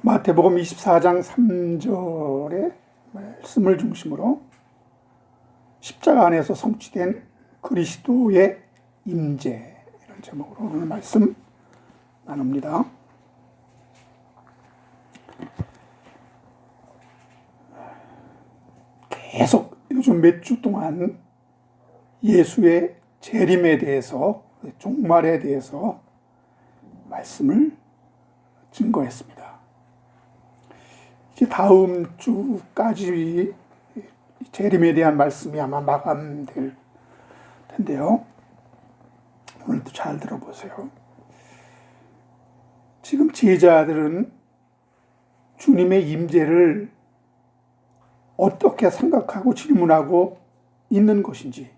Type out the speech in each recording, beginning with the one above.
마태복음 24장 3절의 말씀을 중심으로 십자가 안에서 성취된 그리스도의 임재, 이런 제목으로 오늘 말씀 나눕니다. 계속 요즘 몇 주 동안 예수의 재림에 대해서, 종말에 대해서 말씀을 증거했습니다. 이제 다음 주까지 재림에 대한 말씀이 아마 마감될 텐데요. 오늘도 잘 들어보세요. 지금 제자들은 주님의 임재를 어떻게 생각하고 질문하고 있는 것인지,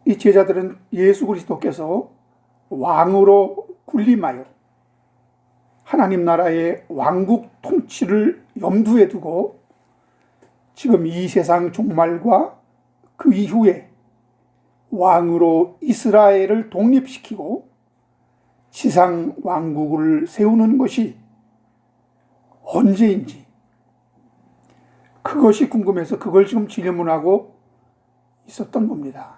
이 제자들은 예수 그리스도께서 왕으로 군림하여 하나님 나라의 왕국 통치를 염두에 두고 지금 이 세상 종말과 그 이후에 왕으로 이스라엘을 독립시키고 지상 왕국을 세우는 것이 언제인지, 그것이 궁금해서 그걸 지금 질문하고 있었던 겁니다.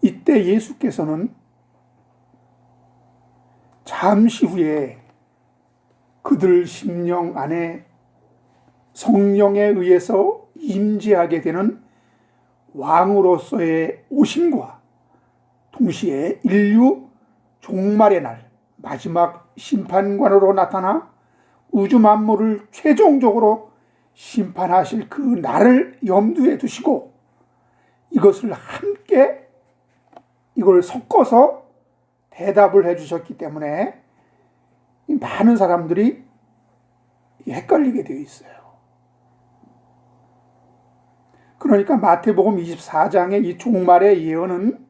이때 예수께서는 잠시 후에 그들 심령 안에 성령에 의해서 임재하게 되는 왕으로서의 오심과 동시에 인류 종말의 날, 마지막 심판관으로 나타나 우주 만물을 최종적으로 심판하실 그 날을 염두에 두시고 이것을 함께, 이걸 섞어서 대답을 해주셨기 때문에 많은 사람들이 헷갈리게 되어 있어요. 그러니까 마태복음 24장의 이 종말의 예언은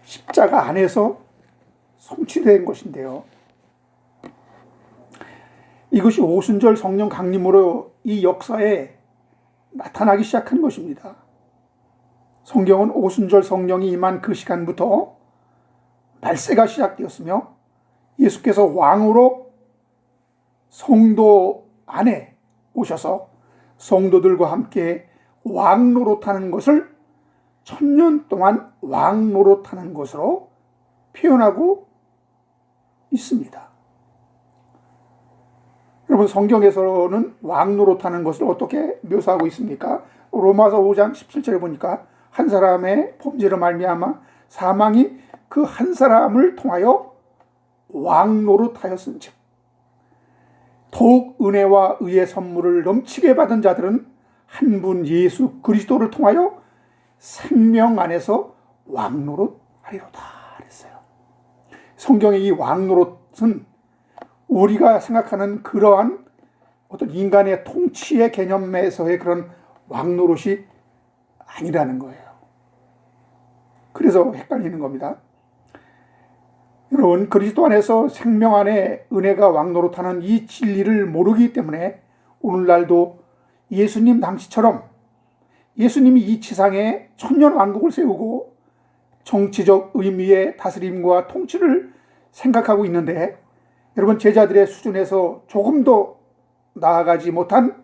십자가 안에서 성취된 것인데요. 이것이 오순절 성령 강림으로 이 역사에 나타나기 시작한 것입니다. 성경은 오순절 성령이 임한 그 시간부터 발세가 시작되었으며 예수께서 왕으로 성도 안에 오셔서 성도들과 함께 왕 노릇하는 것을 1000년 동안 왕 노릇하는 것으로 표현하고 있습니다. 여러분, 성경에서는 왕 노릇하는 것을 어떻게 묘사하고 있습니까? 로마서 5장 17절에 보니까 한 사람의 범죄로 말미암아 사망이 그 한 사람을 통하여 왕 노릇하였은즉 더욱 은혜와 의의 선물을 넘치게 받은 자들은 한 분 예수 그리스도를 통하여 생명 안에서 왕 노릇하리로다 그랬어요. 성경의 이 왕 노릇은 우리가 생각하는 그러한 어떤 인간의 통치의 개념에서의 그런 왕 노릇이 아니라는 거예요. 그래서 헷갈리는 겁니다. 여러분, 그리스도 안에서 생명 안에 은혜가 왕 노릇하는 이 진리를 모르기 때문에 오늘날도 예수님 당시처럼 예수님이 이 지상에 천년 왕국을 세우고 정치적 의미의 다스림과 통치를 생각하고 있는데, 여러분, 제자들의 수준에서 조금 더 나아가지 못한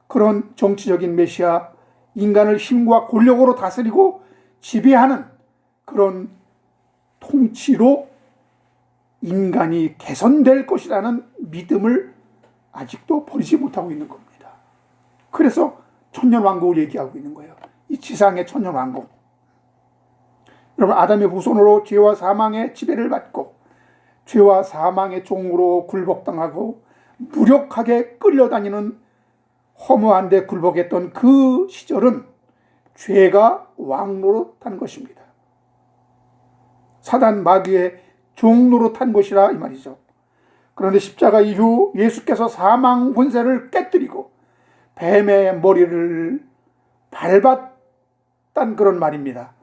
그런 정치적인 메시아, 인간을 힘과 권력으로 다스리고 지배하는 그런 통치로 인간이 개선될 것이라는 믿음을 아직도 버리지 못하고 있는 겁니다. 그래서 천년왕국을 얘기하고 있는 거예요. 이 지상의 천년왕국. 여러분, 아담의 후손으로 죄와 사망의 지배를 받고 죄와 사망의 종으로 굴복당하고 무력하게 끌려다니는 허무한 데 굴복했던 그 시절은 죄가 왕 노릇한 것입니다. 사단 마귀의 종 노릇한 것이라 이 말이죠. 그런데 십자가 이후 예수께서 사망 권세를 깨뜨리고 뱀의 머리를 밟았단 그런 말입니다.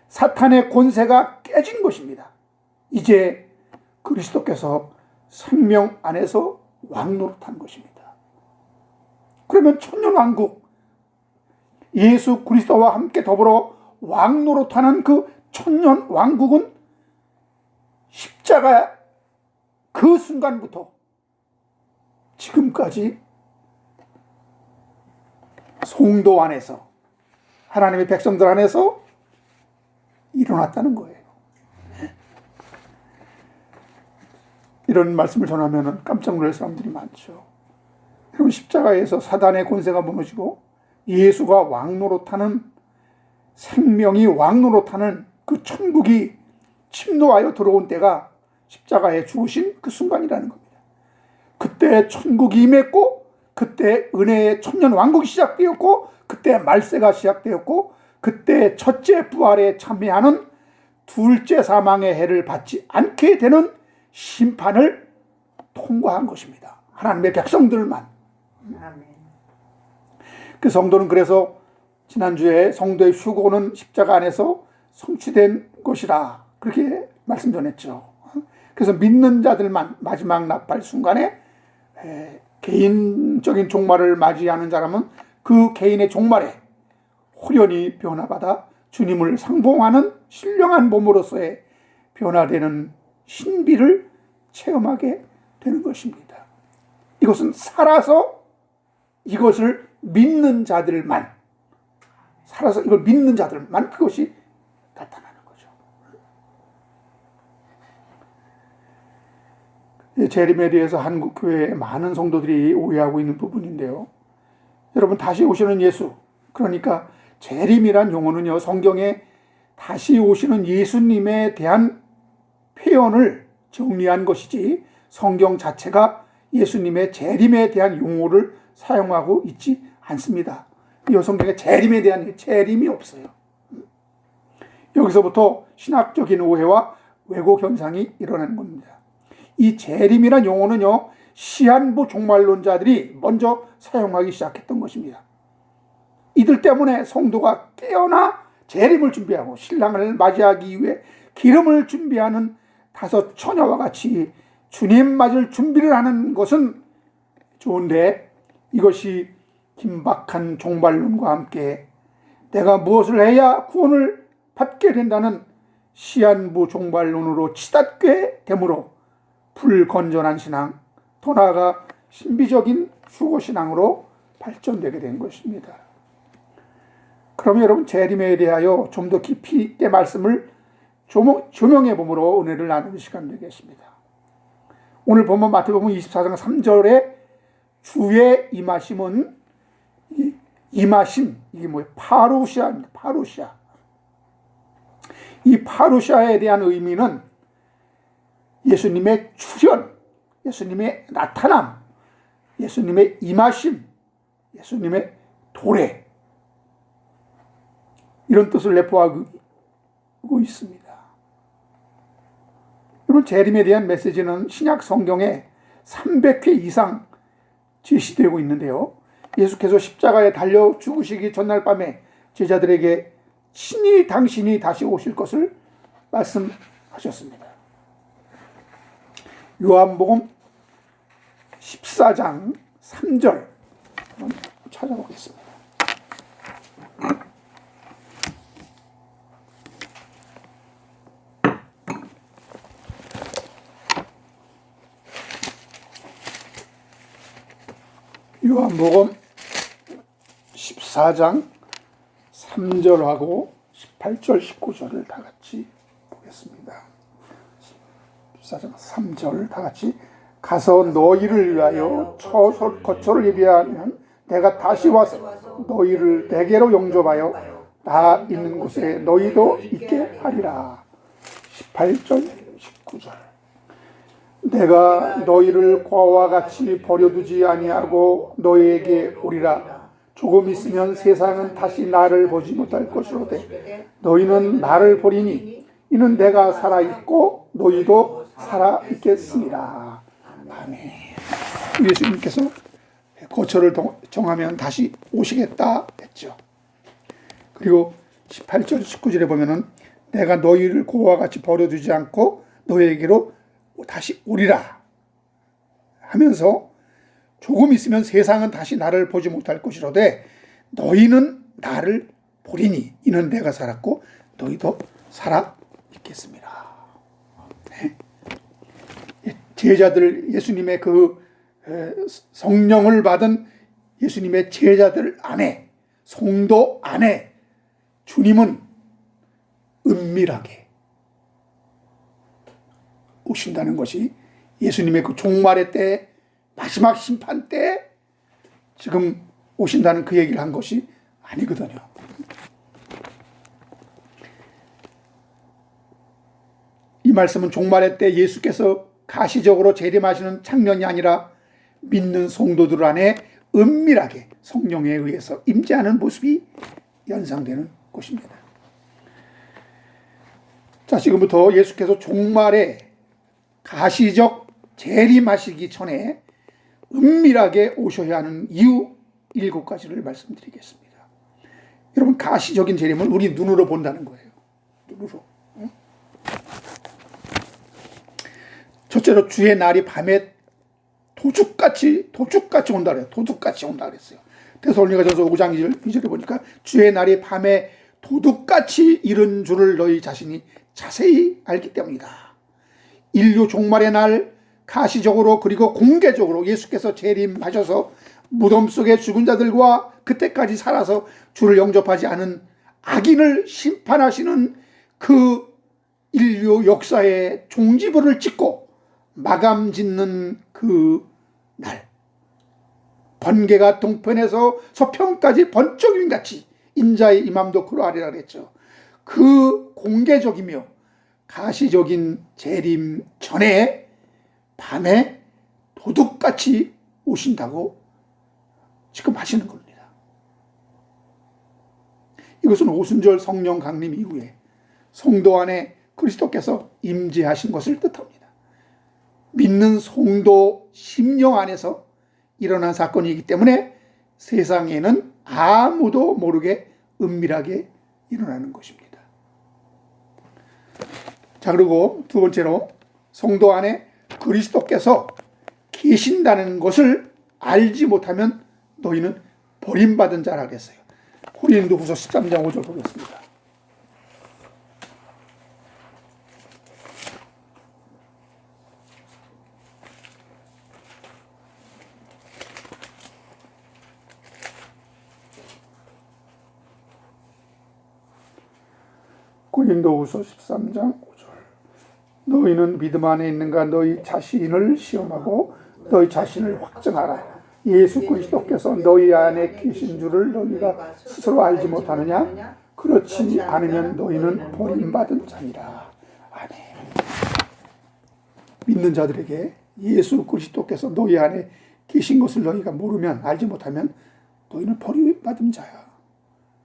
사탄의 권세가 깨진 것입니다. 이제 그리스도께서 생명 안에서 왕 노릇한 것입니다. 그러면 천년왕국, 예수 그리스도와 함께 더불어 왕 노릇하는 그 천년왕국은 십자가 그 순간부터 지금까지 성도 안에서, 하나님의 백성들 안에서 일어났다는 거예요. 이런 말씀을 전하면 깜짝 놀랄 사람들이 많죠. 여러분, 십자가에서 사단의 권세가 무너지고 예수가 왕노릇하는, 생명이 왕노릇하는 그 천국이 침노하여 들어온 때가 십자가에 죽으신 그 순간이라는 겁니다. 그때 천국이 임했고, 그때 은혜의 천년 왕국이 시작되었고, 그때 말세가 시작되었고, 그때 첫째 부활에 참여하는 둘째 사망의 해를 받지 않게 되는 심판을 통과한 것입니다. 하나님의 백성들만. 그 성도는 그래서 지난주에 성도의 휴고는 십자가 안에서 성취된 것이라 그렇게 말씀 전했죠. 그래서 믿는 자들만 마지막 나팔 순간에 개인적인 종말을 맞이하는 사람은 그 개인의 종말에 호련히 변화받아 주님을 상봉하는 신령한 몸으로서의 변화되는 신비를 체험하게 되는 것입니다. 이것은 살아서 이것을 믿는 자들만, 살아서 이걸 믿는 자들만 그것이 나타나는 거죠. 재림에 대해서 한국 교회의 많은 성도들이 오해하고 있는 부분인데요. 여러분, 다시 오시는 예수, 그러니까 재림이란 용어는요, 성경에 다시 오시는 예수님에 대한 표현을 정리한 것이지 성경 자체가 예수님의 재림에 대한 용어를 사용하고 있지 않습니다. 이 성경에 재림에 대한 재림이 없어요. 여기서부터 신학적인 오해와 왜곡 현상이 일어나는 겁니다. 이 재림이란 용어는요, 시한부 종말론자들이 먼저 사용하기 시작했던 것입니다. 이들 때문에 성도가 깨어나 재림을 준비하고 신랑을 맞이하기 위해 기름을 준비하는 다섯 처녀와 같이 주님 맞을 준비를 하는 것은 좋은데, 이것이 긴박한 종말론과 함께 내가 무엇을 해야 구원을 받게 된다는 시한부 종말론으로 치닫게 되므로 불건전한 신앙, 더 나아가 신비적인 휴거신앙으로 발전되게 된 것입니다. 그러면 여러분, 재림에 대하여 좀 더 깊이 있게 말씀을 조명해 봄으로 은혜를 나누는 시간 되겠습니다. 오늘 보면 마태복음 24장 3절에 주의 임하심은, 임하심, 이게 뭐예요? 파루시아입니다. 파루시아. 이 파루시아에 대한 의미는 예수님의 출현, 예수님의 나타남, 예수님의 임하심, 예수님의 도래, 이런 뜻을 내포하고 있습니다. 여러분, 재림에 대한 메시지는 신약 성경에 300회 이상 제시되고 있는데요. 예수께서 십자가에 달려 죽으시기 전날 밤에 제자들에게 친히 당신이 다시 오실 것을 말씀하셨습니다. 요한복음 14장 3절 한번 찾아보겠습니다. 요한복음 14장 3절하고 18절, 19절을 다 같이 보겠습니다. 14장 3절 다 같이. 가서 너희를 위하여 거처를 예비하면 내가 다시 와서 너희를 내게로 영접하여 나 있는 곳에 너희도 있게 하리라. 18절, 19절. 내가 너희를 과와 같이 버려두지 아니하고 너희에게 오리라. 조금 있으면 세상은 다시 나를 보지 못할 것이로되 너희는 나를 보리니 이는 내가 살아있고 너희도 살아있겠습니다. 아멘. 예수님께서 거처를 정하면 다시 오시겠다 했죠. 그리고 18절 19절에 보면은 내가 너희를 고와 같이 버려두지 않고 너희에게로 다시 오리라 하면서 조금 있으면 세상은 다시 나를 보지 못할 것이로되 너희는 나를 보리니 이는 내가 살았고 너희도 살아 있겠습니다. 네. 제자들, 예수님의 그 성령을 받은 예수님의 제자들 안에, 성도 안에 주님은 은밀하게 오신다는 것이 예수님의 그 종말의 때, 마지막 심판 때 지금 오신다는 그 얘기를 한 것이 아니거든요. 이 말씀은 종말의 때 예수께서 가시적으로 재림하시는 장면이 아니라 믿는 성도들 안에 은밀하게 성령에 의해서 임재하는 모습이 연상되는 것입니다. 자, 지금부터 예수께서 종말에 가시적 재림하시기 전에 은밀하게 오셔야 하는 이유 7가지를 말씀드리겠습니다. 여러분, 가시적인 재림을 우리 눈으로 본다는 거예요. 눈으로. 첫째로 주의 날이 밤에 도둑같이 온다 그래요. 도둑같이 온다 그랬어요. 데살로니가전서 5장 2절에 보니까 주의 날이 밤에 도둑같이 이른 줄을 너희 자신이 자세히 알기 때문이다. 인류 종말의 날 가시적으로 그리고 공개적으로 예수께서 재림하셔서 무덤 속의 죽은 자들과 그때까지 살아서 주를 영접하지 않은 악인을 심판하시는 그 인류 역사의 종지부를 찍고 마감 짓는 그 날, 번개가 동편에서 서편까지 번쩍임같이 인자의 임함도 그러하리라 그랬죠. 그 공개적이며 가시적인 재림 전에 밤에 도둑같이 오신다고 지금 하시는 겁니다. 이것은 오순절 성령 강림 이후에 성도 안에 그리스도께서 임재하신 것을 뜻합니다. 믿는 성도 심령 안에서 일어난 사건이기 때문에 세상에는 아무도 모르게 은밀하게 일어나는 것입니다. 자, 그리고 두 번째로 성도 안에 그리스도께서 계신다는 것을 알지 못하면 너희는 버림받은 자라 그랬어요. 고린도후서 13장 5절 보겠습니다. 고린도후서 13장 5절. 너희는 믿음 안에 있는가 너희 자신을 시험하고 너희 자신을 확증하라. 예수 그리스도께서 너희 안에 계신 줄을 너희가 스스로 알지 못하느냐? 그렇지 않으면 너희는 버림받은 자니라. 아멘. 믿는 자들에게 예수 그리스도께서 너희 안에 계신 것을 너희가 모르면, 알지 못하면 너희는 버림받은 자야.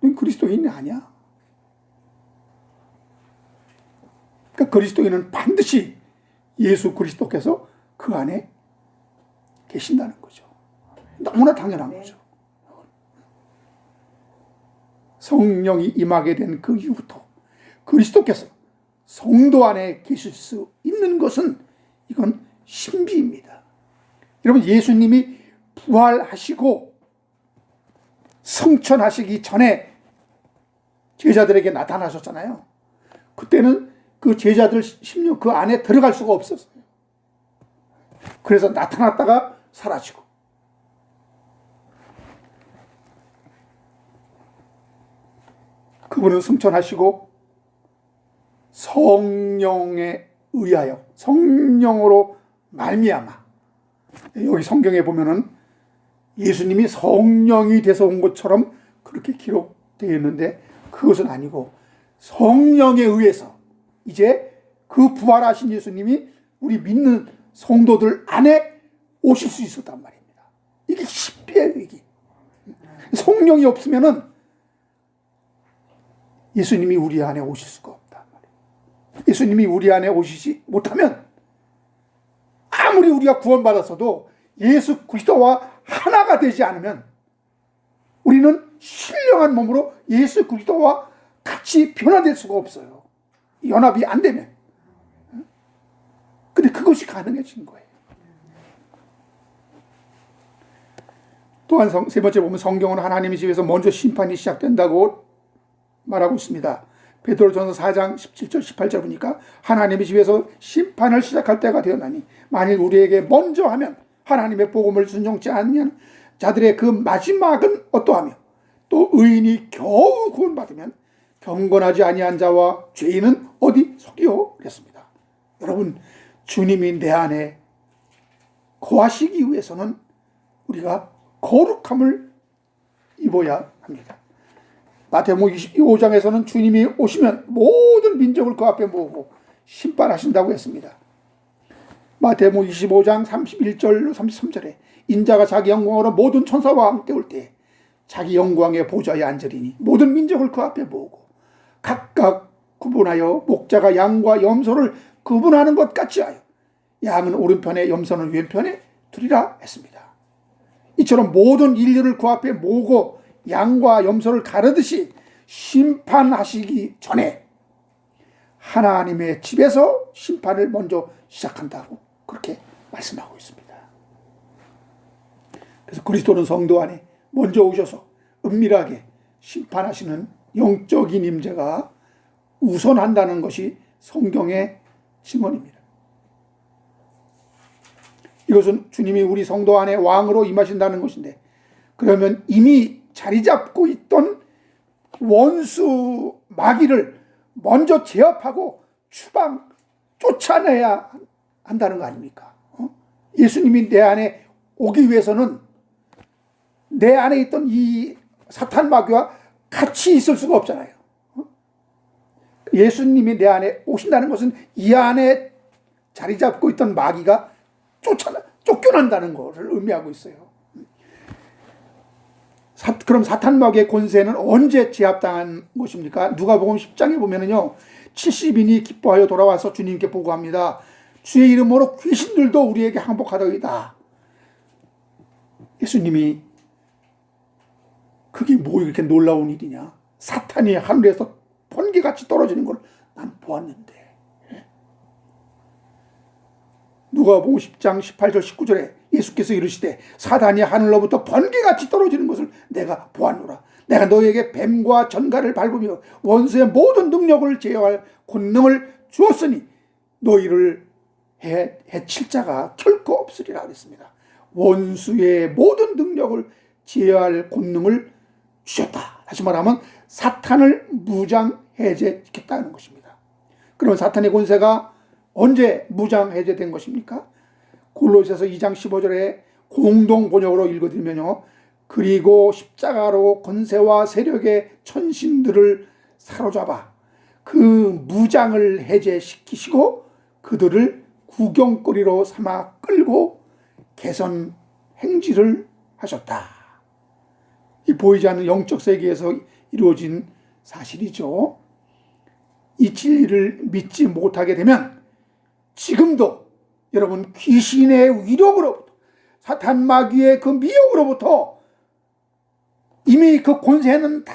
너희는 그리스도인이 아니야. 그러니까 그리스도인은 반드시 예수 그리스도께서 그 안에 계신다는 거죠. 너무나 당연한 거죠. 성령이 임하게 된 그 이후부터 그리스도께서 성도 안에 계실 수 있는 것은 이건 신비입니다. 여러분, 예수님이 부활하시고 승천하시기 전에 제자들에게 나타나셨잖아요. 그때는 그 제자들 심령 그 안에 들어갈 수가 없었어요. 그래서 나타났다가 사라지고, 그분은 승천하시고 성령에 의하여, 성령으로 말미암아, 여기 성경에 보면은 예수님이 성령이 돼서 온 것처럼 그렇게 기록되어 있는데 그것은 아니고 성령에 의해서 이제 그 부활하신 예수님이 우리 믿는 성도들 안에 오실 수 있었단 말입니다. 이게 신비예요. 이게 성령이 없으면은 예수님이 우리 안에 오실 수가 없단 말이에요. 예수님이 우리 안에 오시지 못하면 아무리 우리가 구원받았어도 예수 그리스도와 하나가 되지 않으면 우리는 신령한 몸으로 예수 그리스도와 같이 변화될 수가 없어요. 연합이 안 되면. 근데 그것이 가능해진 거예요. 또한 세 번째 보면 성경은 하나님의 집에서 먼저 심판이 시작된다고 말하고 있습니다. 베드로전서 4장 17절 18절 보니까 하나님의 집에서 심판을 시작할 때가 되었나니 만일 우리에게 먼저 하면 하나님의 복음을 순종치 않는 자들의 그 마지막은 어떠하며 또 의인이 겨우 구원받으면 경건하지 아니한 자와 죄인은 어디 속이요? 그랬습니다. 여러분, 주님이 내 안에 거하시기 위해서는 우리가 거룩함을 입어야 합니다. 마태복음 25장에서는 주님이 오시면 모든 민족을 그 앞에 모으고 심판하신다고 했습니다. 마태복음 25장 31절로 33절에 인자가 자기 영광으로 모든 천사와 함께 올 때 자기 영광의 보좌에 앉으리니 모든 민족을 그 앞에 모으고 각각 구분하여 목자가 양과 염소를 구분하는 것 같이 하여 양은 오른편에 염소는 왼편에 두리라 했습니다. 이처럼 모든 인류를 그 앞에 모으고 양과 염소를 가르듯이 심판하시기 전에 하나님의 집에서 심판을 먼저 시작한다고 그렇게 말씀하고 있습니다. 그래서 그리스도는 성도 안에 먼저 오셔서 은밀하게 심판하시는 영적인 임재가 우선한다는 것이 성경의 증언입니다. 이것은 주님이 우리 성도 안에 왕으로 임하신다는 것인데, 그러면 이미 자리 잡고 있던 원수 마귀를 먼저 제압하고 추방 쫓아내야 한다는 거 아닙니까? 예수님이 내 안에 오기 위해서는 내 안에 있던 이 사탄 마귀와 같이 있을 수가 없잖아요. 예수님이 내 안에 오신다는 것은 이 안에 자리 잡고 있던 마귀가 쫓겨난다는 것을 의미하고 있어요. 그럼 사탄 마귀의 권세는 언제 제압당한 것입니까? 누가복음 10장에 보면은요, 70인이 기뻐하여 돌아와서 주님께 보고합니다. 주의 이름으로 귀신들도 우리에게 항복하더이다. 예수님이 그게 뭐 이렇게 놀라운 일이냐? 사탄이 하늘에서 번개같이 떨어지는 걸 난 보았는데. 누가복음 10장 18절 19절에 예수께서 이르시되 사단이 하늘로부터 번개같이 떨어지는 것을 내가 보았노라. 내가 너희에게 뱀과 전갈을 밟으며 원수의 모든 능력을 제어할 권능을 주었으니 너희를 해칠 자가 결코 없으리라 그랬습니다. 원수의 모든 능력을 제어할 권능을 주셨다. 다시 말하면 사탄을 무장해제시켰다는 것입니다. 그럼 사탄의 권세가 언제 무장해제된 것입니까? 골로새서 2장 15절에 공동 번역으로 읽어드리면요, 그리고 십자가로 권세와 세력의 천신들을 사로잡아 그 무장을 해제시키시고 그들을 구경거리로 삼아 끌고 개선 행지를 하셨다. 이 보이지 않는 영적 세계에서 이루어진 사실이죠. 이 진리를 믿지 못하게 되면 지금도 여러분 귀신의 위력으로부터, 사탄 마귀의 그 미혹으로부터 이미 그 권세는 다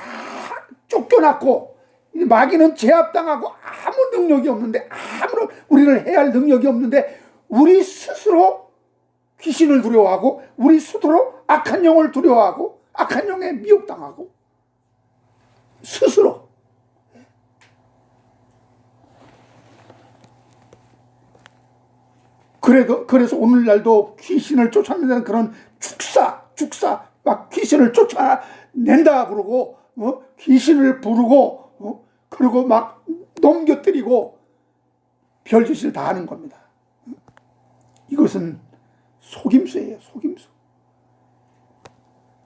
쫓겨났고 마귀는 제압당하고 아무 능력이 없는데, 아무런 우리를 해할 능력이 없는데 우리 스스로 귀신을 두려워하고 우리 스스로 악한 영을 두려워하고 악한 영에 미혹당하고 스스로. 그래서 오늘날도 귀신을 쫓아내는 그런 축사 막 귀신을 쫓아낸다 그러고 귀신을 부르고 그리고 막 넘겨뜨리고 별짓을 다 하는 겁니다. 이것은 속임수예요. 속임수.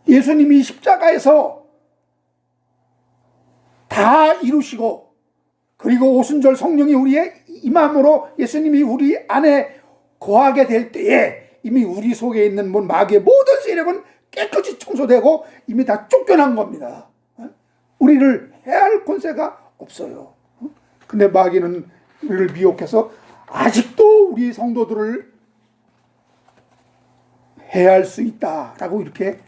예수님이 십자가에서 다 이루시고 그리고 오순절 성령이 우리의 임함으로 예수님이 우리 안에 거하게 될 때에 이미 우리 속에 있는 마귀의 모든 세력은 깨끗이 청소되고 이미 다 쫓겨난 겁니다. 우리를 해할 권세가 없어요. 근데 마귀는 우리를 미혹해서 아직도 우리 성도들을 해할 수 있다라고 이렇게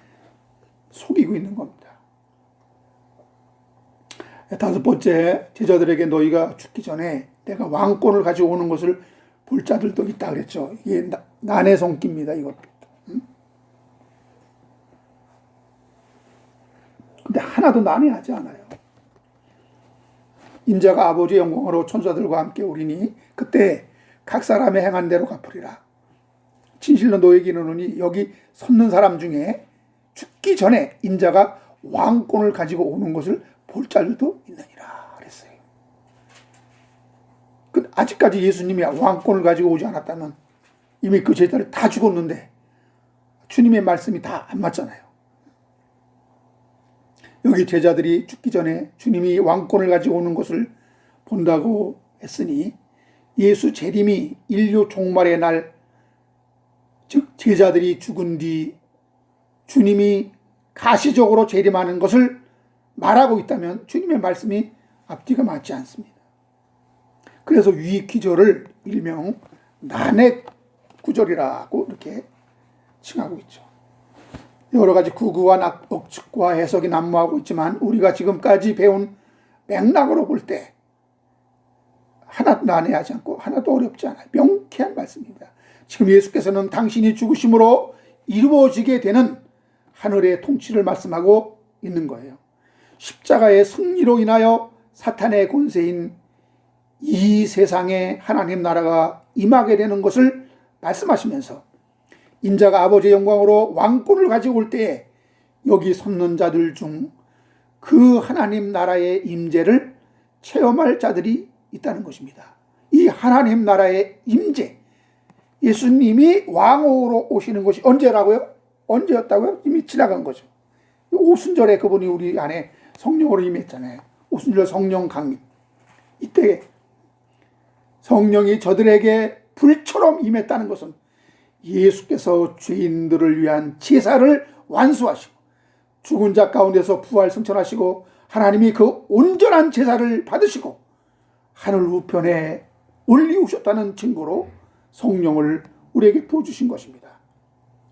속이고 있는 겁니다. 다섯 번째, 제자들에게 너희가 죽기 전에 내가 왕권을 가지고 오는 것을 볼 자들도 있다 그랬죠. 이게 난의 손깁니다. 이것. 근데 하나도 난해하지 않아요. 인자가 아버지의 영광으로 천사들과 함께 오리니 그때 각 사람의 행한 대로 갚으리라. 진실로 너에게 이르노니 여기 섰는 사람 중에 죽기 전에 인자가 왕권을 가지고 오는 것을 볼 자들도 있느니라 그랬어요. 아직까지 예수님이 왕권을 가지고 오지 않았다면 이미 그 제자들 다 죽었는데 주님의 말씀이 다 안 맞잖아요. 여기 제자들이 죽기 전에 주님이 왕권을 가지고 오는 것을 본다고 했으니 예수 재림이 인류 종말의 날, 즉 제자들이 죽은 뒤 주님이 가시적으로 재림하는 것을 말하고 있다면 주님의 말씀이 앞뒤가 맞지 않습니다. 그래서 위 기절을 일명 난해 구절이라고 이렇게 칭하고 있죠. 여러 가지 구구와 억측과 해석이 난무하고 있지만 우리가 지금까지 배운 맥락으로 볼 때 하나도 난해하지 않고 하나도 어렵지 않아요. 명쾌한 말씀입니다. 지금 예수께서는 당신이 죽으심으로 이루어지게 되는 하늘의 통치를 말씀하고 있는 거예요. 십자가의 승리로 인하여 사탄의 권세인 이 세상에 하나님 나라가 임하게 되는 것을 말씀하시면서 인자가 아버지의 영광으로 왕권을 가지고 올 때에 여기 섰는 자들 중 그 하나님 나라의 임재를 체험할 자들이 있다는 것입니다. 이 하나님 나라의 임재, 예수님이 왕으로 오시는 것이 언제라고요? 언제였다고요? 이미 지나간 거죠. 오순절에 그분이 우리 안에 성령으로 임했잖아요. 오순절 성령 강림. 이때 성령이 저들에게 불처럼 임했다는 것은 예수께서 죄인들을 위한 제사를 완수하시고 죽은 자 가운데서 부활 승천하시고 하나님이 그 온전한 제사를 받으시고 하늘 우편에 올리우셨다는 증거로 성령을 우리에게 부어주신 것입니다.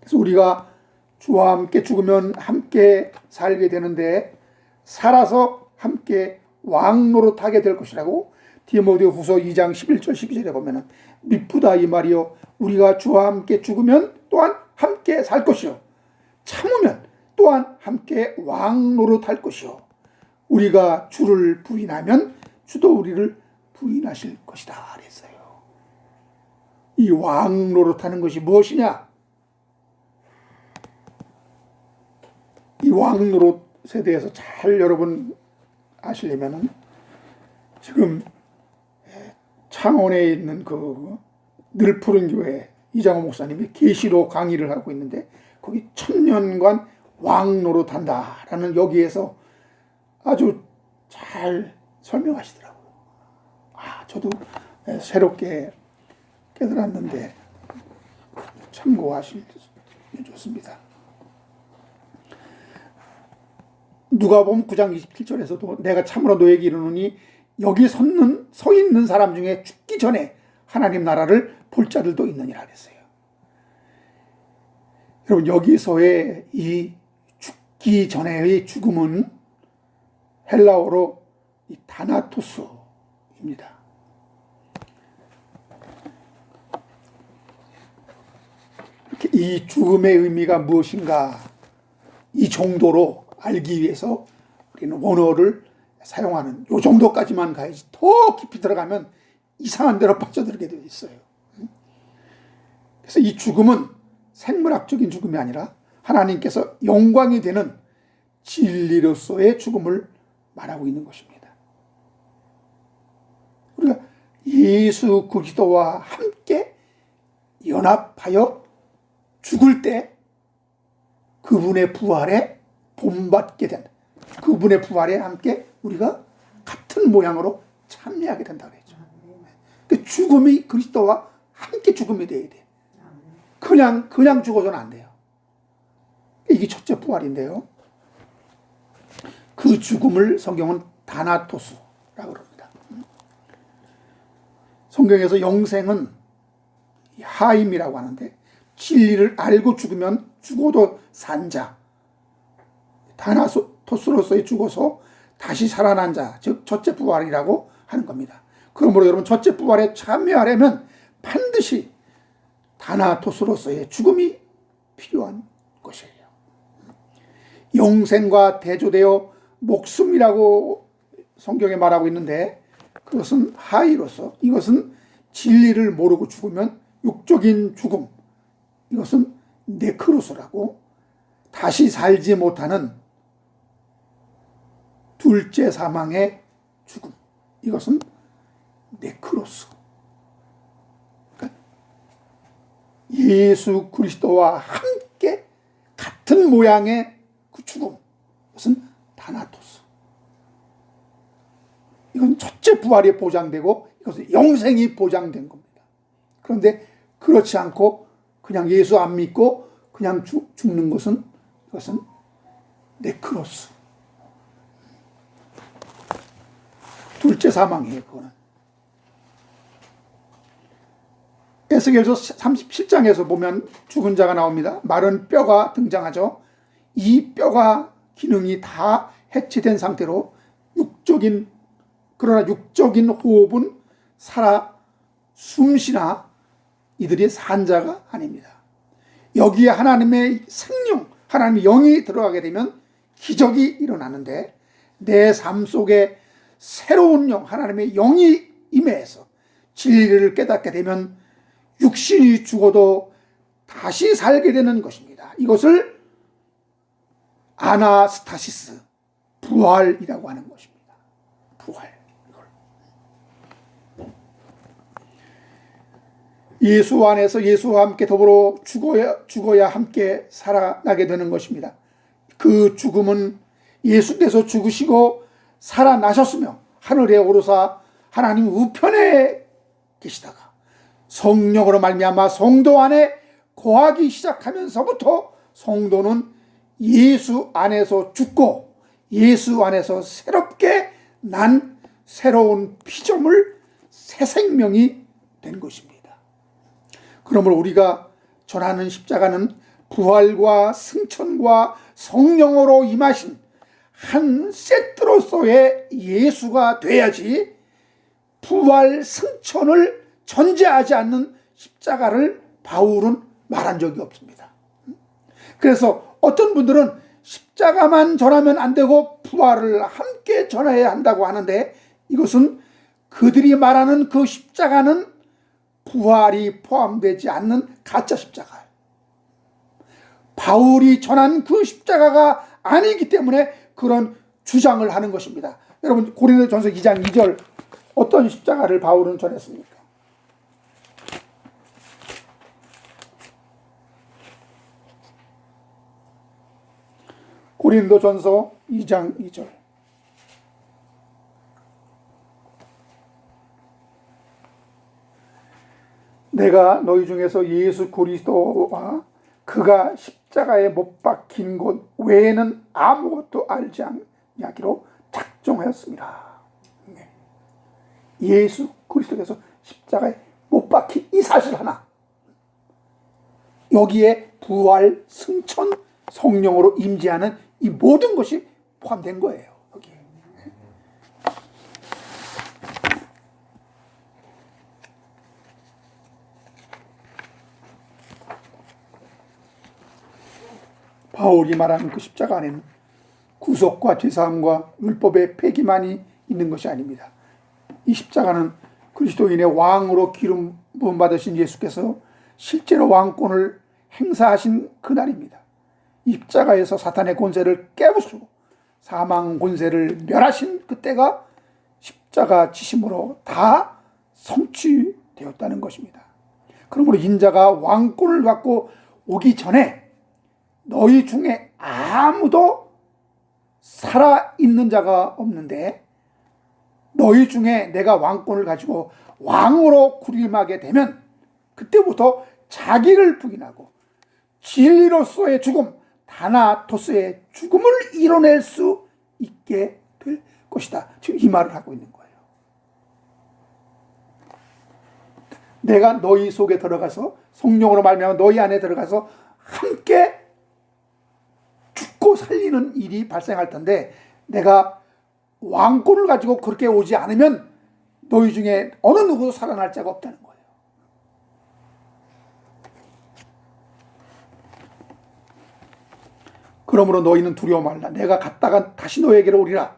그래서 우리가 주와 함께 죽으면 함께 살게 되는데 살아서 함께 왕노릇하게 될 것이라고 디모데후서 2장 11절 12절에 보면은 미쁘다 이 말이요 우리가 주와 함께 죽으면 또한 함께 살 것이요 참으면 또한 함께 왕노릇할 것이요 우리가 주를 부인하면 주도 우리를 부인하실 것이다 그랬어요. 이 왕노릇하는 것이 무엇이냐? 이 왕노릇에 대해서 잘 여러분 아시려면은 지금 창원에 있는 그 늘푸른 교회 이장호 목사님이 계시로 강의를 하고 있는데 거기 1000년간 왕노릇한다라는 여기에서 아주 잘 설명하시더라고요. 저도 새롭게 깨달았는데 참고하시면 좋습니다. 누가복음 9장 27절에서도 내가 참으로 너에게 이르노니 여기 서 있는 사람 중에 죽기 전에 하나님 나라를 볼 자들도 있느니라 그랬어요. 여러분 여기서의 이 죽기 전의 죽음은 헬라어로 이 다나토스입니다. 이렇게 이 죽음의 의미가 무엇인가 이 정도로 알기 위해서 우리는 원어를 사용하는 이 정도까지만 가야지 더 깊이 들어가면 이상한 데로 빠져들게 되어 있어요. 그래서 이 죽음은 생물학적인 죽음이 아니라 하나님께서 영광이 되는 진리로서의 죽음을 말하고 있는 것입니다. 우리가 예수 그리스도와 함께 연합하여 죽을 때 그분의 부활에 본받게 된다. 그분의 부활에 함께 우리가 같은 모양으로 참여하게 된다고 했죠. 그 죽음이 그리스도와 함께 죽음이 돼야 돼. 그냥 죽어서는 안 돼요. 이게 첫째 부활인데요. 그 죽음을 성경은 다나토스라고 그럽니다. 성경에서 영생은 하임이라고 하는데 진리를 알고 죽으면 죽어도 산 자, 다나토스로서의 죽어서 다시 살아난 자, 즉 첫째 부활이라고 하는 겁니다. 그러므로 여러분 첫째 부활에 참여하려면 반드시 다나토스로서의 죽음이 필요한 것이에요. 영생과 대조되어 목숨이라고 성경에 말하고 있는데 그것은 하이로서, 이것은 진리를 모르고 죽으면 육적인 죽음, 이것은 네크로스라고, 다시 살지 못하는 둘째 사망의 죽음, 이것은 네크로스. 그러니까 예수 그리스도와 함께 같은 모양의 그 죽음, 이것은 다나토스. 이건 첫째 부활이 보장되고 이것은 영생이 보장된 겁니다. 그런데 그렇지 않고 그냥 예수 안 믿고 그냥 죽는 것은, 이것은 네크로스, 둘째 사망이에요. 그거는 에스겔서 37장에서 보면 죽은 자가 나옵니다. 마른 뼈가 등장하죠. 이 뼈가 기능이 다 해체된 상태로 그러나 육적인 호흡은 살아 숨쉬나 이들이 산 자가 아닙니다. 여기에 하나님의 생명, 하나님의 영이 들어가게 되면 기적이 일어나는데, 내 삶 속에 새로운 영, 하나님의 영이 임해서 진리를 깨닫게 되면 육신이 죽어도 다시 살게 되는 것입니다. 이것을 아나스타시스, 부활이라고 하는 것입니다. 부활. 예수 안에서 예수와 함께 더불어 죽어야 함께 살아나게 되는 것입니다. 그 죽음은 예수께서 죽으시고 살아나셨으며 하늘에 오르사 하나님 우편에 계시다가 성령으로 말미암아 성도 안에 거하기 시작하면서부터 성도는 예수 안에서 죽고 예수 안에서 새롭게 난 새로운 피조물, 새 생명이 된 것입니다. 그러므로 우리가 전하는 십자가는 부활과 승천과 성령으로 임하신 한 세트로서의 예수가 돼야지, 부활 승천을 전제하지 않는 십자가를 바울은 말한 적이 없습니다. 그래서 어떤 분들은 십자가만 전하면 안 되고 부활을 함께 전해야 한다고 하는데, 이것은 그들이 말하는 그 십자가는 부활이 포함되지 않는 가짜 십자가, 바울이 전한 그 십자가가 아니기 때문에 그런 주장을 하는 것입니다. 여러분, 고린도전서 2장 2절 어떤 십자가를 바울은 전했습니까? 고린도전서 2장 2절. 내가 너희 중에서 예수 그리스도와 그가 십자가에 못 박힌 곳 외에는 아무것도 알지 않기로 작정하였습니다. 예수 그리스도께서 십자가에 못 박힌 이 사실 하나, 여기에 부활, 승천, 성령으로 임재하는 이 모든 것이 포함된 거예요. 여기에. 바울이 말하는 그 십자가 안에는 구속과 죄사함과 율법의 폐기만이 있는 것이 아닙니다. 이 십자가는 그리스도인의 왕으로 기름 부음 받으신 예수께서 실제로 왕권을 행사하신 그날입니다. 이 십자가에서 사탄의 권세를 깨부수고 사망 권세를 멸하신 그때가 십자가 지심으로 다 성취되었다는 것입니다. 그러므로 인자가 왕권을 갖고 오기 전에 너희 중에 아무도 살아있는 자가 없는데, 너희 중에 내가 왕권을 가지고 왕으로 군림하게 되면 그때부터 자기를 부인하고 진리로서의 죽음, 다나토스의 죽음을 이뤄낼 수 있게 될 것이다. 지금 이 말을 하고 있는 거예요. 내가 너희 속에 들어가서 성령으로 말미암아 너희 안에 들어가서 함께 죽고 살리는 일이 발생할 텐데, 내가 왕권을 가지고 그렇게 오지 않으면 너희 중에 어느 누구도 살아날 자가 없다는 거예요. 그러므로 너희는 두려워 말라. 내가 갔다가 다시 너희에게로 오리라.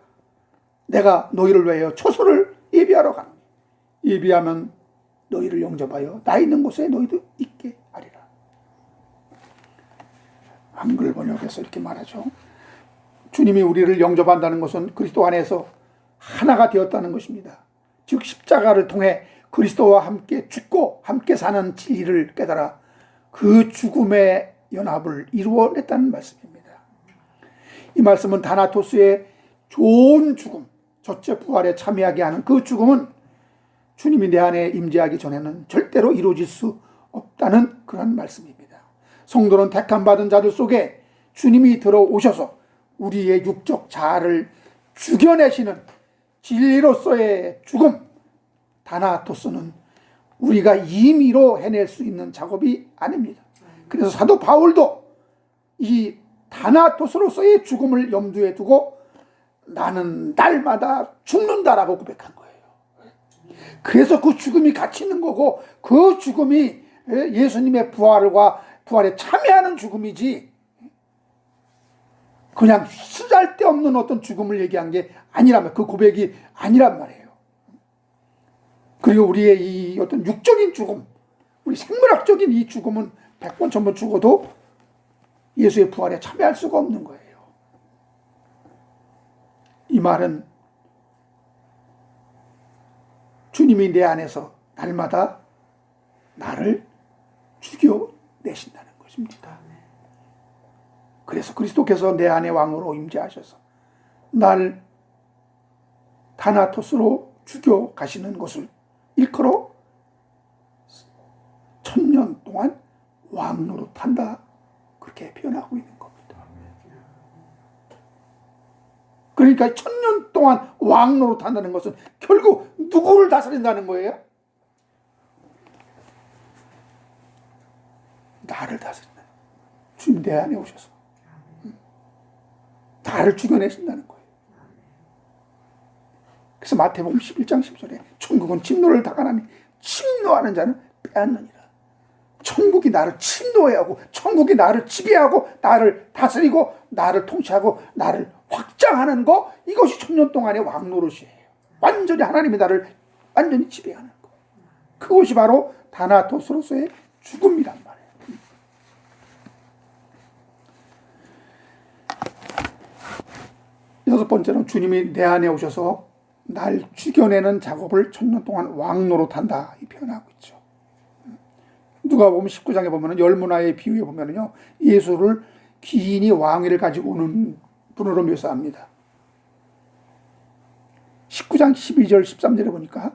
내가 너희를 위하여 초소를 예비하러 가노니 예비하면 너희를 영접하여 나 있는 곳에 너희도 있게 하리라. 한글 번역에서 이렇게 말하죠. 주님이 우리를 영접한다는 것은 그리스도 안에서 하나가 되었다는 것입니다. 즉 십자가를 통해 그리스도와 함께 죽고 함께 사는 진리를 깨달아 그 죽음의 연합을 이루어냈다는 말씀입니다. 이 말씀은 다나토스의 좋은 죽음, 첫째 부활에 참여하게 하는 그 죽음은 주님이 내 안에 임재하기 전에는 절대로 이루어질 수 없다는 그런 말씀입니다. 성도는 택함받은 자들 속에 주님이 들어오셔서 우리의 육적 자아를 죽여내시는 진리로서의 죽음, 다나토스는 우리가 임의로 해낼 수 있는 작업이 아닙니다. 그래서 사도 바울도 이 다나토스로서의 죽음을 염두에 두고 나는 날마다 죽는다라고 고백한 거예요. 그래서 그 죽음이 가치 있는 거고 그 죽음이 예수님의 부활에 참여하는 죽음이지 그냥 쓰잘데없는 어떤 죽음을 얘기한 게 아니라면 그 고백이 아니란 말이에요. 그리고 우리의 이 어떤 육적인 죽음, 우리 생물학적인 이 죽음은 100번 1000번 죽어도 예수의 부활에 참여할 수가 없는 거예요. 이 말은 주님이 내 안에서 날마다 나를 죽여내신다는 것입니다. 그래서 그리스도께서 내 안에 왕으로 임재하셔서 날 다나토스로 죽여가시는 것을 일컬어 1000년 동안 왕노릇한다 그렇게 표현하고 있는 겁니다. 그러니까 1000년 동안 왕노릇한다는 것은 결국 누구를 다스린다는 거예요? 나를 다스린다. 주님 내 안에 오셔서 나를 죽여내신다는 거예요. 그래서 마태복음 11장 10절에 천국은 진노를 당하나니 침노하는 자는 빼앗느니라. 천국이 나를 침노해하고 천국이 나를 지배하고 나를 다스리고 나를 통치하고 나를 확장하는 거, 이것이 1000년 동안의 왕노릇이에요. 완전히 하나님이 나를 완전히 지배하는 거. 그것이 바로 다나토스로서의 죽음이란 말이에요. 여섯 번째는 주님이 내 안에 오셔서 날 죽여내는 작업을 1000년 동안 왕노릇한다 이 표현하고 있죠. 누가복음 19장에 보면은 열문화의 비유에 보면은요, 예수를 귀인이 왕위를 가지고 오는 분으로 묘사합니다. 19장 12절 13절에 보니까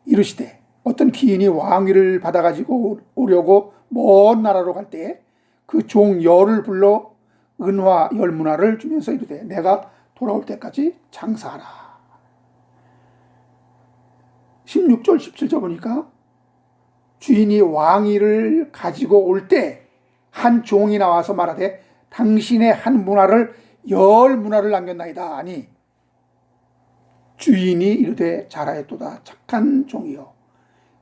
이르시되 어떤 귀인이 왕위를 받아 가지고 오려고 먼 나라로 갈 때 그 종 열을 불러 은화 열문화를 주면서 이르되 내가 돌아올 때까지 장사하라. 16절 17절 보니까 주인이 왕위를 가지고 올 때 한 종이 나와서 말하되 당신의 한 문화를 열 문화를 남겼나이다 하니 주인이 이르되 잘하였도다 착한 종이여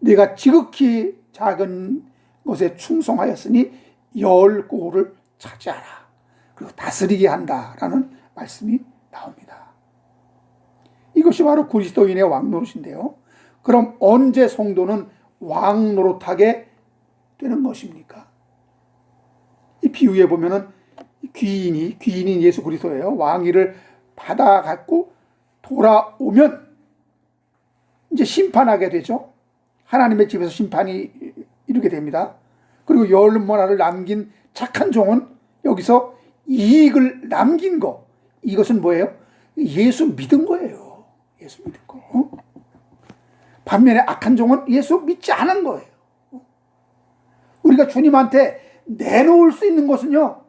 네가 지극히 작은 것에 충성하였으니 열 고를 차지하라. 그리고 다스리게 한다라는 말씀이 나옵니다. 이것이 바로 그리스도인의 왕노릇인데요. 그럼 언제 성도는 왕노릇하게 되는 것입니까? 이 비유에 보면은 귀인인 예수 그리스도예요. 왕위를 받아갖고 돌아오면 이제 심판하게 되죠. 하나님의 집에서 심판이 이루게 됩니다. 그리고 열 문화를 남긴 착한 종은 여기서 이익을 남긴 거, 이것은 뭐예요? 예수 믿은 거예요. 예수 믿은 거. 반면에 악한 종은 예수 믿지 않은 거예요. 우리가 주님한테 내놓을 수 있는 것은요,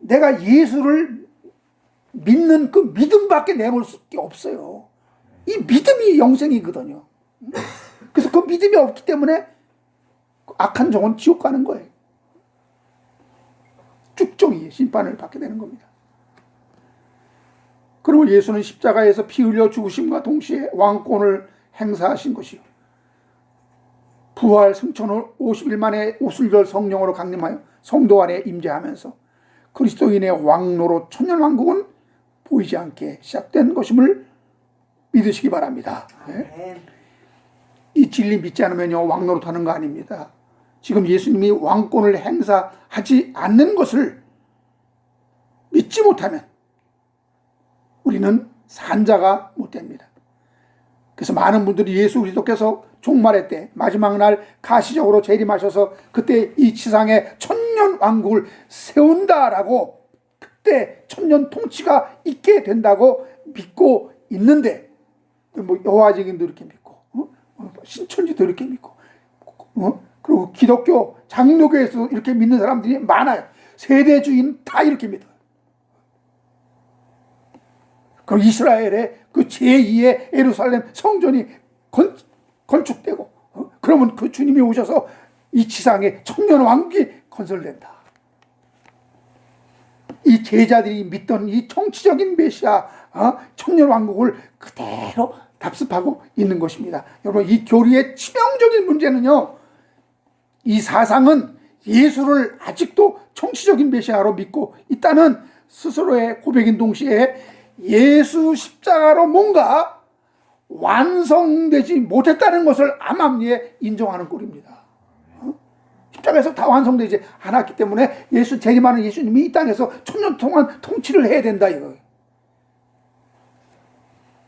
내가 예수를 믿는 그 믿음밖에 내놓을 수밖에 없어요. 이 믿음이 영생이거든요. 그래서 그 믿음이 없기 때문에 악한 종은 지옥 가는 거예요. 쭉종이 심판을 받게 되는 겁니다. 그리고 예수는 십자가에서 피 흘려 죽으심과 동시에 왕권을 행사하신 것이요, 부활 승천 후 50일 만에 오순절 성령으로 강림하여 성도 안에 임재하면서 그리스도인의 왕노로 천년왕국은 보이지 않게 시작된 것임을 믿으시기 바랍니다. 예? 이 진리 믿지 않으면요 왕노릇하는 거 아닙니다. 지금 예수님이 왕권을 행사하지 않는 것을 믿지 못하면 우리는 산자가 못 됩니다. 그래서 많은 분들이 예수 그리스도께서 종말의 때 마지막 날 가시적으로 재림하셔서 그때 이 지상에 천년 왕국을 세운다라고, 그때 천년 통치가 있게 된다고 믿고 있는데, 뭐 여호와직인도 이렇게 믿고 신천지도 이렇게 믿고 그리고 기독교 장로교에서 이렇게 믿는 사람들이 많아요. 세대주의는 다 이렇게 믿어요. 그리고 이스라엘의 그 제2의 예루살렘 성전이 건축되고 그러면 그 주님이 오셔서 이 지상에 천년 왕국이 건설된다. 이 제자들이 믿던 이 정치적인 메시아 천년 왕국을 그대로 답습하고 있는 것입니다. 여러분, 이 교리의 치명적인 문제는요, 이 사상은 예수를 아직도 정치적인 메시아로 믿고 있다는 스스로의 고백인 동시에 예수 십자가로 뭔가 완성되지 못했다는 것을 암암리에 인정하는 꼴입니다. 십자가에서 다 완성되지 않았기 때문에 예수 재림하는 예수님이 이 땅에서 천년 동안 통치를 해야 된다 이거예요.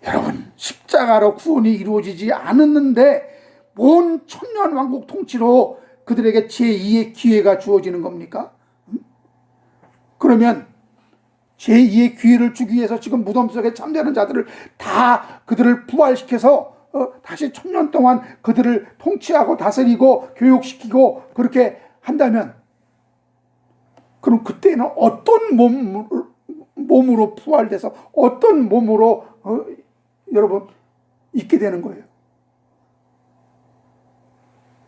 여러분, 십자가로 구원이 이루어지지 않았는데 뭔 천년 왕국 통치로 그들에게 제2의 기회가 주어지는 겁니까? 그러면 제2의 기회를 주기 위해서 지금 무덤 속에 잠자는 자들을 다 그들을 부활시켜서 다시 천년 동안 그들을 통치하고 다스리고 교육시키고 그렇게 한다면, 그럼 그때는 어떤 몸으로 부활돼서 어떤 몸으로 여러분 있게 되는 거예요.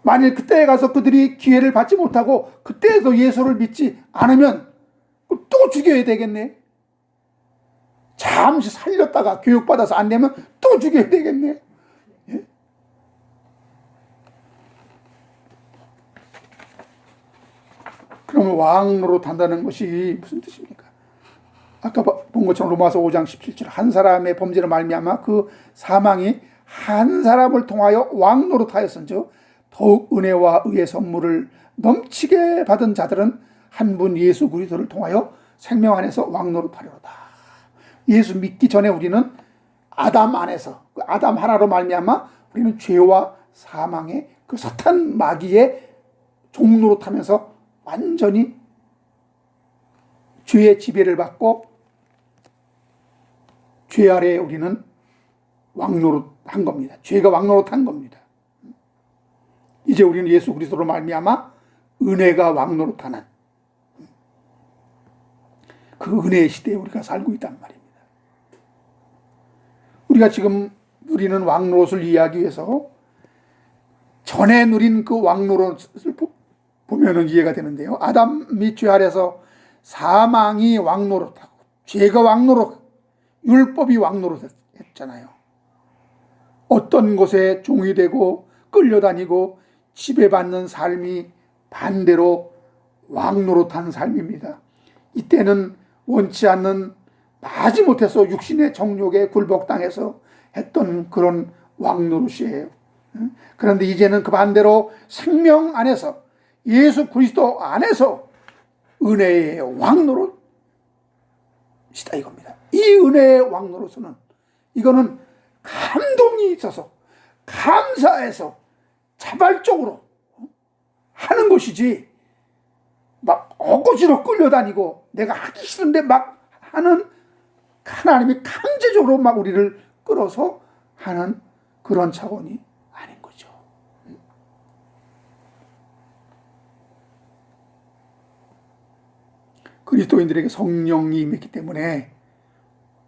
만일 그때에 가서 그들이 기회를 받지 못하고 그때에도 예수를 믿지 않으면 또 죽여야 되겠네. 잠시 살렸다가 교육받아서 안 되면 또 죽여야 되겠네. 예? 그러면 왕노릇 한다는 것이 무슨 뜻입니까? 아까 본 것처럼 로마서 5장 17절 한 사람의 범죄로 말미암아 그 사망이 한 사람을 통하여 왕노릇하였은즉 더욱 은혜와 의의 선물을 넘치게 받은 자들은 한 분 예수 그리스도를 통하여 생명 안에서 왕노릇하려다. 예수 믿기 전에 우리는 아담 안에서, 그 아담 하나로 말미암아 우리는 죄와 사망의 그 사탄 마귀의 종노릇하면서 완전히 죄의 지배를 받고 죄 아래에 우리는 왕노릇한 겁니다. 죄가 왕노릇한 겁니다. 이제 우리는 예수 그리스도로 말미암아 은혜가 왕노릇하는 그 은혜의 시대에 우리가 살고 있단 말입니다. 우리가 지금 누리는 왕노릇을 이해하기 위해서 전에 누린 그 왕노릇을 보면은 이해가 되는데요. 아담이 죄 아래서 사망이 왕노릇하고 죄가 왕노릇, 율법이 왕노릇했잖아요. 어떤 곳에 종이 되고 끌려다니고 지배받는 삶이 반대로 왕노릇한 삶입니다. 이때는 원치 않는, 마지못해서 육신의 정욕에 굴복당해서 했던 그런 왕노릇이에요. 그런데 이제는 그 반대로 생명 안에서, 예수 그리스도 안에서 은혜의 왕노릇이다 이겁니다. 이 은혜의 왕노릇은 이거는 감동이 있어서 감사해서 자발적으로 하는 것이지 막 억지로 끌려다니고 내가 하기 싫은데 막 하는, 하나님이 강제적으로 막 우리를 끌어서 하는 그런 차원이 아닌 거죠. 그리스도인들에게 성령이 임했기 때문에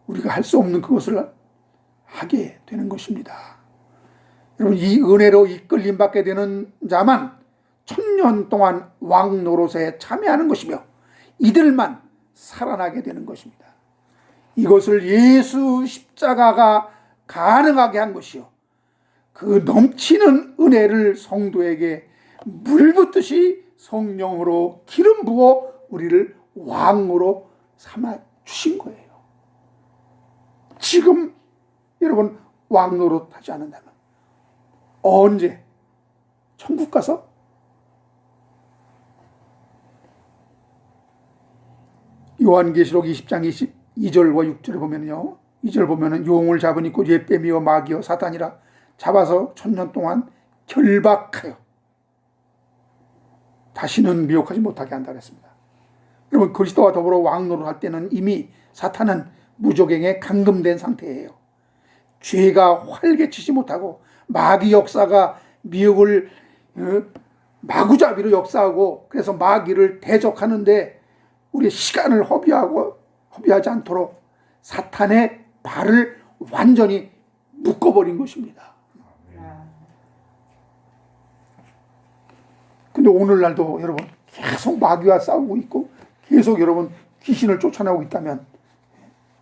우리가 할 수 없는 그것을 하게 되는 것입니다. 여러분, 이 은혜로 이끌림 받게 되는 자만 천년 동안 왕 노릇에 참여하는 것이며 이들만 살아나게 되는 것입니다. 이것을 예수 십자가가 가능하게 한 것이요, 그 넘치는 은혜를 성도에게 물 붓듯이 성령으로 기름 부어 우리를 왕으로 삼아 주신 거예요. 지금 여러분 왕노릇 하지 않는다면 언제 천국 가서 요한계시록 20장 22절과 6절에 보면요, 2절 보면은 용을 잡으니 곧 옛뱀이요 마귀요 사탄이라 잡아서 1000년 동안 결박하여 다시는 미혹하지 못하게 한다 그랬습니다. 여러분, 그리스도와 더불어 왕노릇 할 때는 이미 사탄은 무저갱에 감금된 상태예요. 죄가 활개치지 못하고 마귀 역사가 미혹을 마구잡이로 역사하고, 그래서 마귀를 대적하는데 우리의 시간을 허비하지 않도록 사탄의 발을 완전히 묶어버린 것입니다. 근데 오늘날도 여러분 계속 마귀와 싸우고 있고 계속 여러분 귀신을 쫓아내고 있다면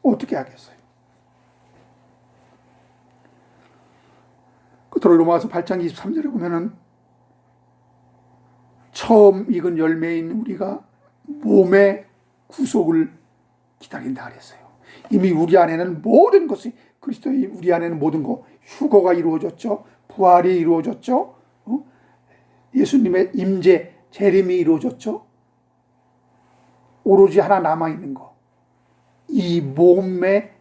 어떻게 하겠어요? 끝으로 로마서 8장 23절에 보면은 처음 익은 열매인 우리가 몸의 구속을 기다린다 그랬어요. 이미 우리 안에는 모든 것이, 그리스도의 우리 안에는 모든 것, 휴거가 이루어졌죠. 부활이 이루어졌죠. 예수님의 임재, 재림이 이루어졌죠. 오로지 하나 남아있는 거, 이 몸의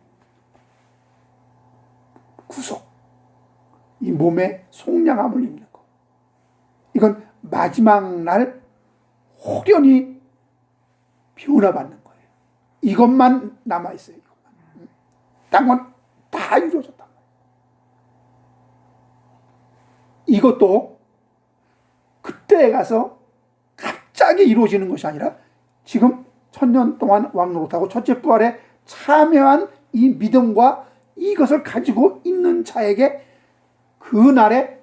구속, 이 몸의 속량함을 입는 거. 이건 마지막 날 호련히 변화받는 거예요. 이것만 남아있어요. 이것만. 딴 건 다 이루어졌단 말이에요. 이것도 그때에 가서 갑자기 이루어지는 것이 아니라 지금 1000년 동안 왕노릇하고 첫째 부활에 참여한 이 믿음과 이것을 가지고 있는 자에게 그날에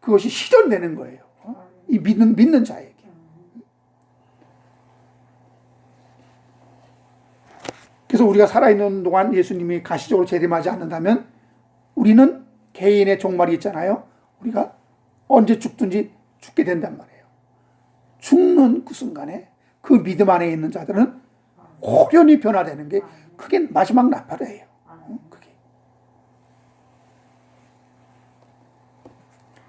그것이 실현되는 거예요. 이 믿는 자에게. 그래서 우리가 살아있는 동안 예수님이 가시적으로 재림하지 않는다면 우리는 개인의 종말이 있잖아요. 우리가 언제 죽든지 죽게 된단 말이에요. 죽는 그 순간에 그 믿음 안에 있는 자들은 호련히 변화되는 게 그게 마지막 나팔이에요. 그게.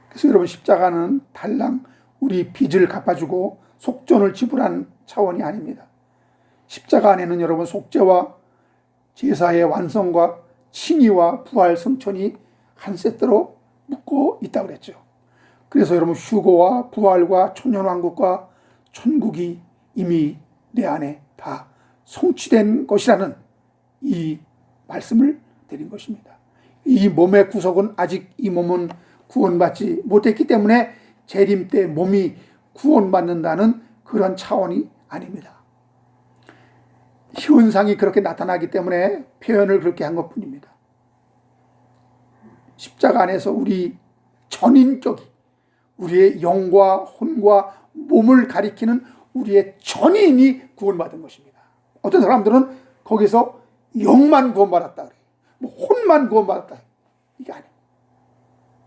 그래서 여러분, 십자가는 달랑 우리 빚을 갚아주고 속전을 지불한 차원이 아닙니다. 십자가 안에는 여러분 속죄와 제사의 완성과 칭의와 부활 성천이 한 세트로 묶어 있다고 그랬죠. 그래서 여러분, 휴거와 부활과 천년왕국과 천국이 이미 내 안에 다 성취된 것이라는 이 말씀을 드린 것입니다. 이 몸의 구속은 아직 이 몸은 구원받지 못했기 때문에 재림 때 몸이 구원받는다는 그런 차원이 아닙니다. 현상이 그렇게 나타나기 때문에 표현을 그렇게 한 것뿐입니다. 십자가 안에서 우리 전인격이, 우리의 영과 혼과 몸을 가리키는 우리의 전인이 구원받은 것입니다. 어떤 사람들은 거기서 영만 구원받았다 그래요. 뭐 혼만 구원받았다. 이게 아니에요.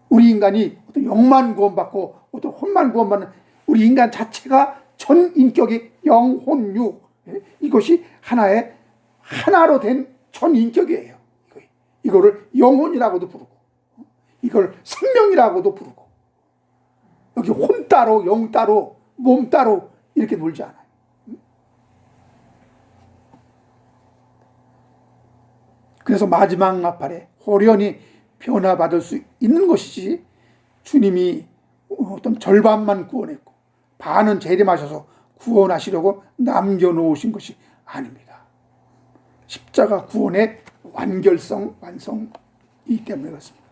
우리 인간이 어떤 영만 구원받고 어떤 혼만 구원받는, 우리 인간 자체가 전인격이 영, 혼, 유, 이것이 하나로 된 전인격이에요. 이거를 영혼이라고도 부르고 이걸 생명이라고도 부르고, 여기 혼 따로 영 따로 몸 따로 이렇게 놀지 않아요. 그래서 마지막 나팔에 호련히 변화받을 수 있는 것이지, 주님이 어떤 절반만 구원했고 반은 재림하셔서 구원하시려고 남겨놓으신 것이 아닙니다. 십자가 구원의 완결성, 완성이기 때문에 그렇습니다.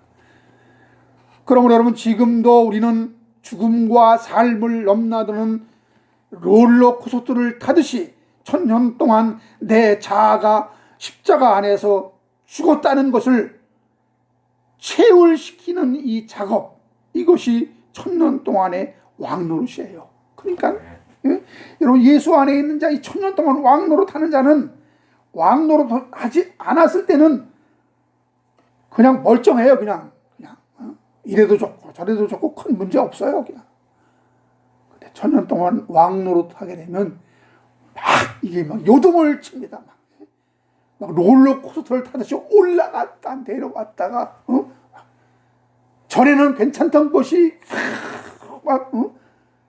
그러므로 여러분, 지금도 우리는 죽음과 삶을 넘나드는 롤러코스터를 타듯이 1000년 동안 내 자아가 십자가 안에서 죽었다는 것을 체울시키는 이 작업, 이것이 1000년 동안의 왕노릇이에요. 그러니까 여러분, 예수 안에 있는 자, 이 1000년 동안 왕노릇 하는 자는 왕노릇 하지 않았을 때는 그냥 멀쩡해요. 그냥 이래도 좋고 저래도 좋고 큰 문제 없어요. 그냥. 근데 1000년 동안 왕노릇 하게 되면 이게 막 요동을 칩니다. 막 롤러코스터를 타듯이 올라갔다 내려왔다가 전에는 괜찮던 것이 막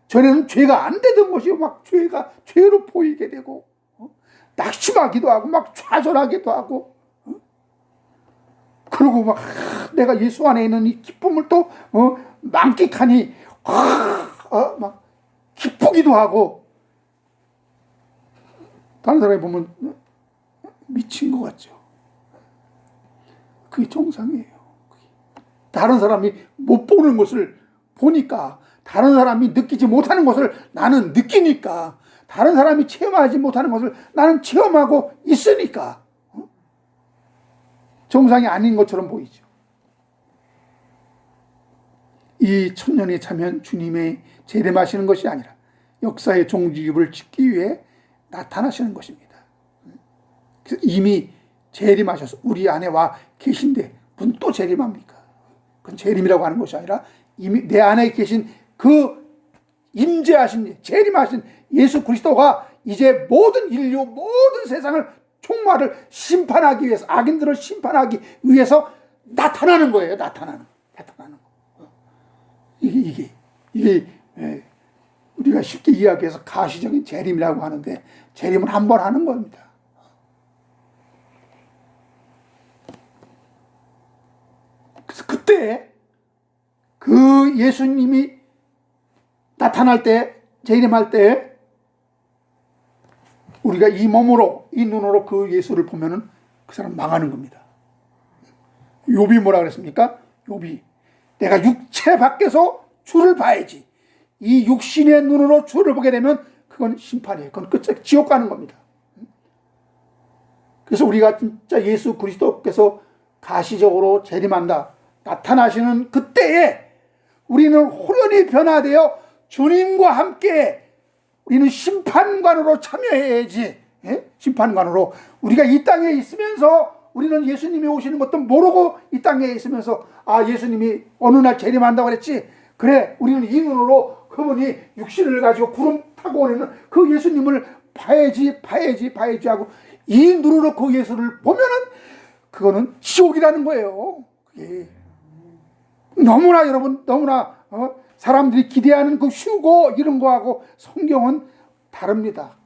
전에는 죄가 안 되던 것이 막 죄로 보이게 되고 낙심하기도 하고 막 좌절하기도 하고 그리고 막 내가 예수 안에 있는 이 기쁨을 또 만끽하니 막 기쁘기도 하고 다른 사람이 보면 미친 것 같죠. 그게 정상이에요. 다른 사람이 못 보는 것을 보니까, 다른 사람이 느끼지 못하는 것을 나는 느끼니까, 다른 사람이 체험하지 못하는 것을 나는 체험하고 있으니까 정상이 아닌 것처럼 보이죠. 이 천년의 차면 주님의 재림하시는 것이 아니라 역사의 종지입을 짓기 위해 나타나시는 것입니다. 그래서 이미 재림하셔서 우리 안에 와 계신데 무슨 또 재림합니까? 그건 재림이라고 하는 것이 아니라 이미 내 안에 계신 그 임재하신 재림하신 예수 그리스도가 이제 모든 인류 모든 세상을 총괄을 심판하기 위해서, 악인들을 심판하기 위해서 나타나는 거예요. 나타나는 거. 이게 우리가 쉽게 이야기해서 가시적인 재림이라고 하는데, 재림은 한 번 하는 겁니다. 그래서 그때 그 예수님이 나타날 때, 재림할 때 우리가 이 몸으로, 이 눈으로 그 예수를 보면은 그 사람 망하는 겁니다. 욥이 뭐라 그랬습니까? 욥이 내가 육체 밖에서 주를 봐야지, 이 육신의 눈으로 주를 보게 되면 그건 심판이에요. 그건 끝에 지옥 가는 겁니다. 그래서 우리가 진짜 예수 그리스도께서 가시적으로 재림한다, 나타나시는 그때에 우리는 호련히 변화되어 주님과 함께 우리는 심판관으로 참여해야지. 예? 심판관으로. 우리가 이 땅에 있으면서 우리는 예수님이 오시는 것도 모르고 이 땅에 있으면서 예수님이 어느 날 재림한다고 그랬지, 그래 우리는 이 눈으로 그분이 육신을 가지고 구름 타고 오는 그 예수님을 봐야지 하고 이 눈으로 그 예수를 보면은 그거는 지옥이라는 거예요. 그게 너무나 여러분 사람들이 기대하는 그 휴고 이런 거하고 성경은 다릅니다.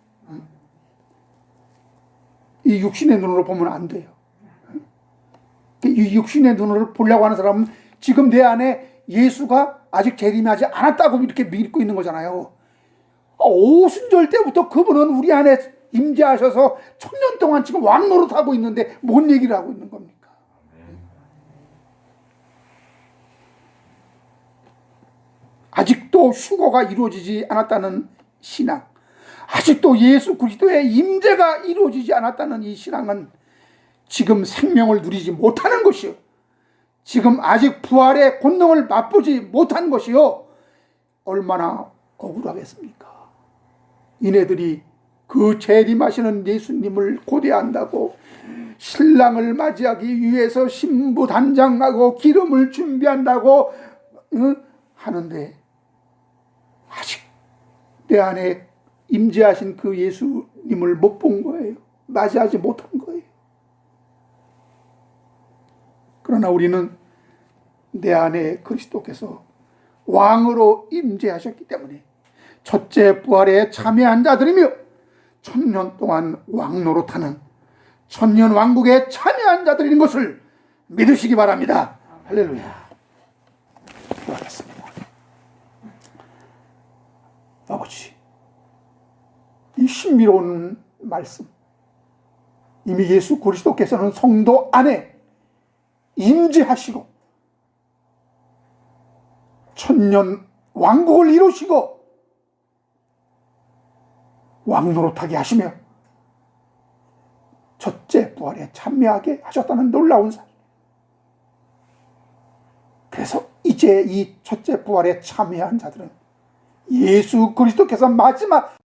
이 육신의 눈으로 보면 안 돼요. 이 육신의 눈으로 보려고 하는 사람은 지금 내 안에 예수가 아직 재림하지 않았다고 이렇게 믿고 있는 거잖아요. 오순절 때부터 그분은 우리 안에 임재하셔서 1000년 동안 지금 왕노릇하고 있는데 뭔 얘기를 하고 있는 겁니까? 아직도 휴거가 이루어지지 않았다는 신앙, 아직도 예수 그리스도의 임재가 이루어지지 않았다는 이 신앙은 지금 생명을 누리지 못하는 것이요, 지금 아직 부활의 권능을 맛보지 못한 것이요, 얼마나 억울하겠습니까? 이네들이 그 재림하시는 예수님을 고대한다고 신랑을 맞이하기 위해서 신부 단장하고 기름을 준비한다고 하는데 아직 내 안에 임재하신 그 예수님을 못 본 거예요. 맞이하지 못한 거예요. 그러나 우리는 내 안에 그리스도께서 왕으로 임재하셨기 때문에 첫째 부활에 참여한 자들이며 1000년 동안 왕노릇하는 천년 왕국에 참여한 자들인 것을 믿으시기 바랍니다. 할렐루야. 기도하겠습니다. 아버지, 이 신비로운 말씀, 이미 예수 그리스도께서는 성도 안에 임재하시고 천년 왕국을 이루시고 왕노릇하게 하시며 첫째 부활에 참여하게 하셨다는 놀라운 사실. 그래서 이제 이 첫째 부활에 참여한 자들은 예수 그리스도께서 마지막